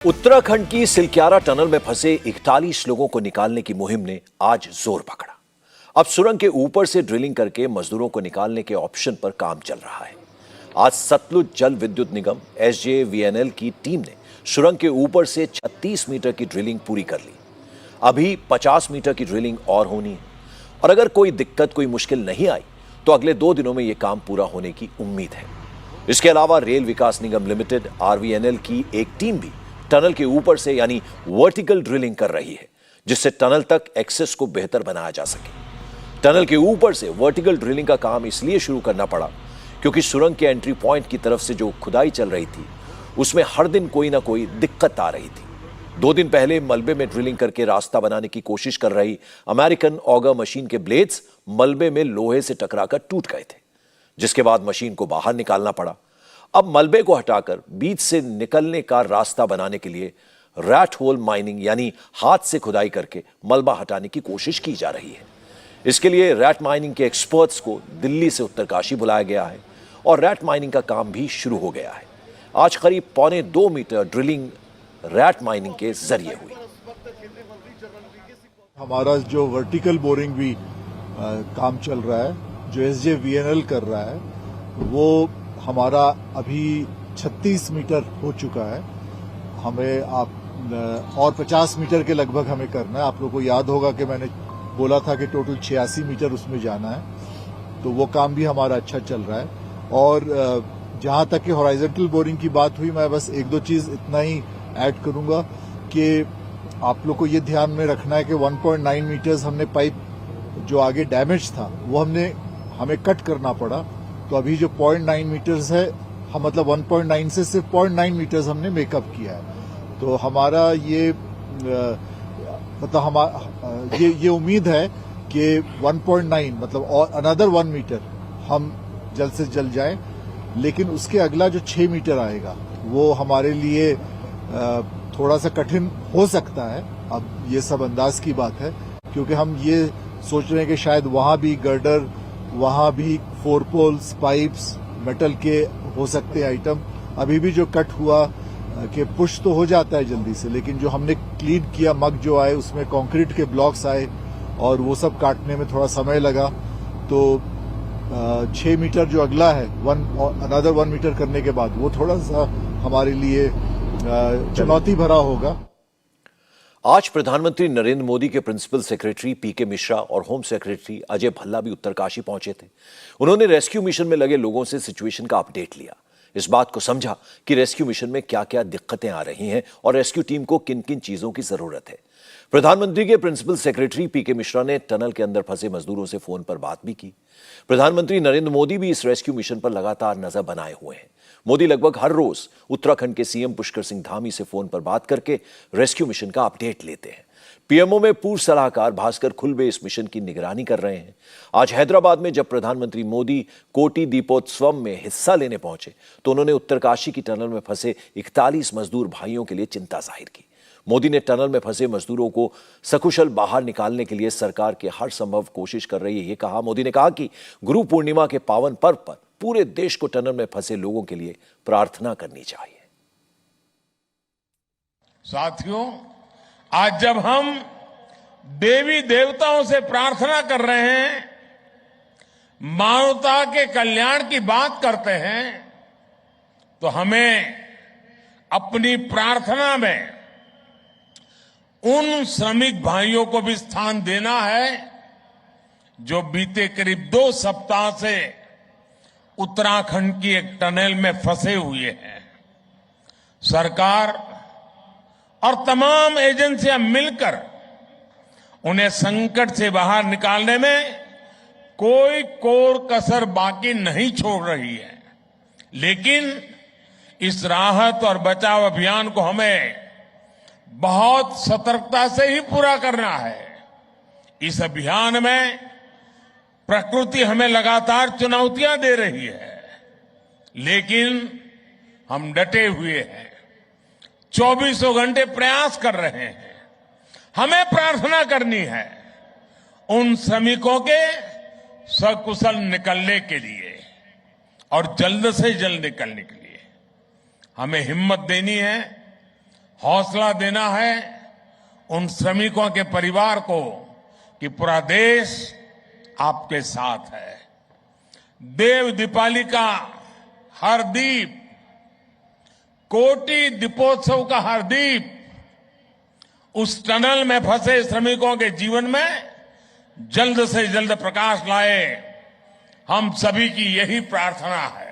उत्तराखंड की सिलक्यारा टनल में फंसे 41 लोगों को निकालने की मुहिम ने आज जोर पकड़ा। अब सुरंग के ऊपर से ड्रिलिंग करके मजदूरों को निकालने के ऑप्शन पर काम चल रहा है। आज सतलुज जल विद्युत निगम SJVNL की टीम ने सुरंग के ऊपर से 36 मीटर की ड्रिलिंग पूरी कर ली। अभी 50 मीटर की ड्रिलिंग और होनी है और अगर कोई दिक्कत, कोई मुश्किल नहीं आई तो अगले 2 दिनों में यह काम पूरा होने की उम्मीद है। इसके अलावा रेल विकास निगम लिमिटेड RVNL की एक टीम भी टनल के ऊपर से यानी वर्टिकल ड्रिलिंग कर रही है, जिससे टनल तक एक्सेस को बेहतर बनाया जा सके। टनल के ऊपर से वर्टिकल ड्रिलिंग का काम इसलिए शुरू करना पड़ा क्योंकि सुरंग के एंट्री पॉइंट की तरफ से जो खुदाई चल रही थी उसमें हर दिन कोई ना कोई दिक्कत आ रही थी। 2 दिन पहले मलबे में ड्रिलिंग करके रास्ता बनाने की कोशिश कर रही अमेरिकन ऑगर मशीन के ब्लेड्स मलबे में लोहे से टकराकर टूट गए थे, जिसके बाद मशीन को बाहर निकालना पड़ा। अब मलबे को हटाकर बीच से निकलने का रास्ता बनाने के लिए रैट होल माइनिंग यानी हाथ से खुदाई करके मलबा हटाने की कोशिश की जा रही है। इसके लिए रैट माइनिंग के एक्सपर्ट्स को दिल्ली से उत्तरकाशी बुलाया गया है और रैट माइनिंग का काम भी शुरू हो गया है। आज करीब 1.25 मीटर ड्रिलिंग रैट माइनिंग के जरिए हुई। हमारा जो वर्टिकल बोरिंग भी काम चल रहा है, जो SJVNL कर रहा है, वो हमारा अभी 36 मीटर हो चुका है। हमें और 50 मीटर के लगभग हमें करना है। आप लोगों को याद होगा कि मैंने बोला था कि टोटल 86 मीटर उसमें जाना है, तो वो काम भी हमारा अच्छा चल रहा है। और जहां तक कि हॉरिजॉन्टल बोरिंग की बात हुई, मैं बस 1-2 चीज इतना ही ऐड करूंगा कि आप लोग को ये ध्यान में रखना है कि 1.9 मीटर्स हमने पाइप जो आगे डैमेज था वो हमें कट करना पड़ा। तो अभी जो 0.9 मीटर्स है, हम मतलब 1.9 से सिर्फ 0.9 मीटर्स हमने मेकअप किया है। तो हमारा ये मतलब ये उम्मीद है कि 1.9 मतलब और अनदर 1 मीटर हम जल्द से जल्द जाएं। लेकिन उसके अगला जो 6 मीटर आएगा वो हमारे लिए थोड़ा सा कठिन हो सकता है। अब ये सब अंदाज की बात है, क्योंकि हम ये सोच रहे हैं कि शायद वहां भी गर्डर, वहां भी 4 पोल्स, पाइप्स, मेटल के हो सकते हैं आइटम। अभी भी जो कट हुआ कि पुश तो हो जाता है जल्दी से, लेकिन जो हमने क्लीन किया मग जो आए उसमें कंक्रीट के ब्लॉक्स आए और वो सब काटने में थोड़ा समय लगा। तो 6 मीटर जो अगला है, अनदर 1 मीटर करने के बाद वो थोड़ा सा हमारे लिए चुनौती भरा होगा। आज प्रधानमंत्री नरेंद्र मोदी के प्रिंसिपल सेक्रेटरी PK मिश्रा और होम सेक्रेटरी अजय भल्ला भी उत्तरकाशी पहुंचे थे। उन्होंने रेस्क्यू मिशन में लगे लोगों से सिचुएशन का अपडेट लिया, इस बात को समझा कि रेस्क्यू मिशन में क्या क्या दिक्कतें आ रही हैं और रेस्क्यू टीम को किन किन चीजों की जरूरत है। प्रधानमंत्री के प्रिंसिपल सेक्रेटरी PK मिश्रा ने टनल के अंदर फंसे मजदूरों से फोन पर बात भी की। प्रधानमंत्री नरेंद्र मोदी भी इस रेस्क्यू मिशन पर लगातार नजर बनाए हुए हैं। मोदी लगभग हर रोज उत्तराखंड के CM पुष्कर सिंह धामी से फोन पर बात करके रेस्क्यू मिशन का अपडेट लेते हैं। PMO में पूर्व सलाहकार भास्कर खुलबे इस मिशन की निगरानी कर रहे हैं। आज हैदराबाद में जब प्रधानमंत्री मोदी कोटी दीपोत्सवम में हिस्सा लेने पहुंचे तो उन्होंने उत्तरकाशी की टनल में फंसे 41 मजदूर भाइयों के लिए चिंता जाहिर की। मोदी ने टनल में फंसे मजदूरों को सकुशल बाहर निकालने के लिए सरकार की हर संभव कोशिश कर रही है, ये कहा। मोदी ने कहा कि गुरु पूर्णिमा के पावन पर्व पर पूरे देश को टनल में फंसे लोगों के लिए प्रार्थना करनी चाहिए। साथियों, आज जब हम देवी देवताओं से प्रार्थना कर रहे हैं, मानवता के कल्याण की बात करते हैं, तो हमें अपनी प्रार्थना में उन श्रमिक भाइयों को भी स्थान देना है जो बीते करीब 2 सप्ताह से उत्तराखंड की एक टनल में फंसे हुए हैं। सरकार और तमाम एजेंसियां मिलकर उन्हें संकट से बाहर निकालने में कोई कोर कसर बाकी नहीं छोड़ रही है। लेकिन इस राहत और बचाव अभियान को हमें बहुत सतर्कता से ही पूरा करना है। इस अभियान में प्रकृति हमें लगातार चुनौतियां दे रही है, लेकिन हम डटे हुए हैं, 24 घंटे प्रयास कर रहे हैं। हमें प्रार्थना करनी है उन श्रमिकों के सकुशल निकलने के लिए और जल्द से जल्द निकलने के लिए। हमें हिम्मत देनी है, हौसला देना है उन श्रमिकों के परिवार को कि पूरा देश आपके साथ है। देव दीपावली का हर दीप, कोटि दीपोत्सव का हर दीप उस टनल में फंसे श्रमिकों के जीवन में जल्द से जल्द प्रकाश लाए, हम सभी की यही प्रार्थना है।